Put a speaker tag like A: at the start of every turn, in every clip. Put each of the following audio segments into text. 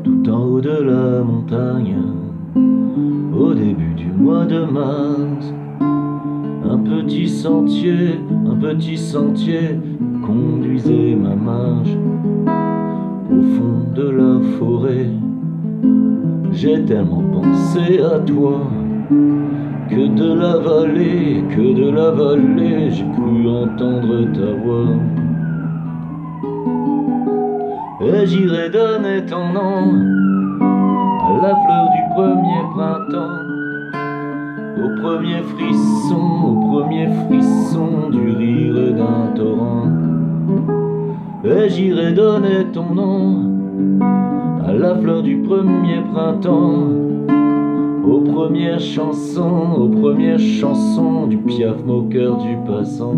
A: Tout en haut de la montagne, au début du mois de mars, un petit sentier conduisait ma marche. Au fond de la forêt, j'ai tellement pensé à toi que de la vallée, j'ai cru entendre ta voix. Et j'irai donner ton nom à la fleur du premier printemps, au premier frisson du rire d'un torrent. Et j'irai donner ton nom à la fleur du premier printemps, aux premières chansons du Piaf moqueur du passant.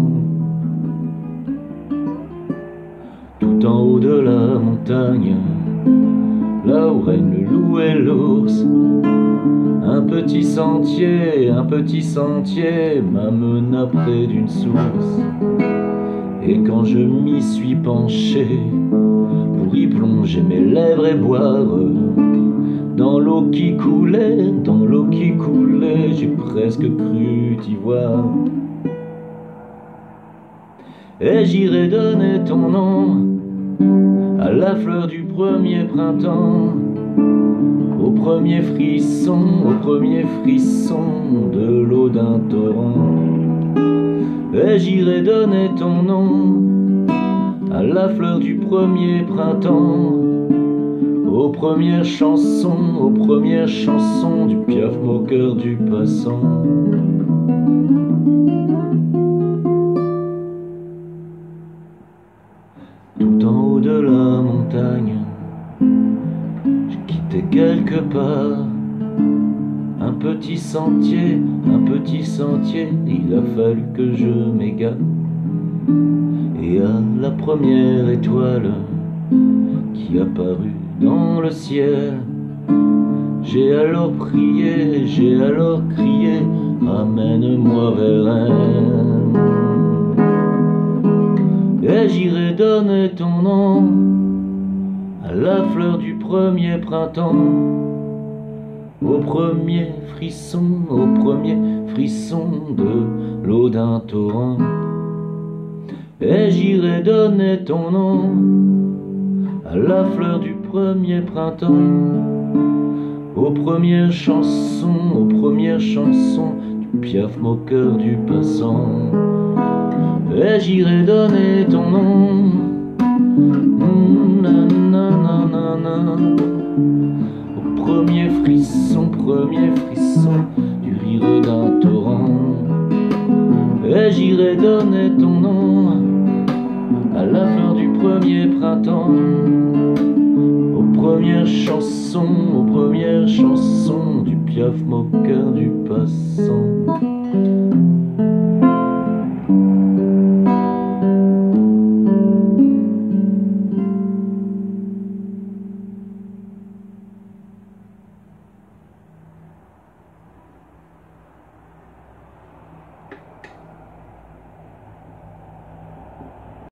A: Tout en haut de la montagne, là où règne le loup et l'ours, un petit sentier m'amena près d'une source. Et quand je m'y suis penché pour y plonger mes lèvres et boire, dans l'eau qui coulait, j'ai presque cru t'y voir. Et j'irai donner ton nom à la fleur du premier printemps, au premier frisson de l'eau d'un torrent. Et j'irai donner ton nom à la fleur du premier printemps, aux premières chansons du Piaf moqueur du passant. Tout en haut de la montagne, je quittais quelque part un petit sentier, il a fallu que je m'égare. Et à la première étoile qui apparut dans le ciel, j'ai alors crié, ramène-moi vers elle. Et j'irai donner ton nom à la fleur du premier printemps, au premier frisson de l'eau d'un torrent. Et j'irai donner ton nom à la fleur du premier printemps, aux premières chansons du Piaf moqueur du passant. Et j'irai donner ton nom, au premier frisson du rire d'un torrent. Et j'irai donner ton nom à la fleur du premier printemps, aux premières chansons du Piaf moqueur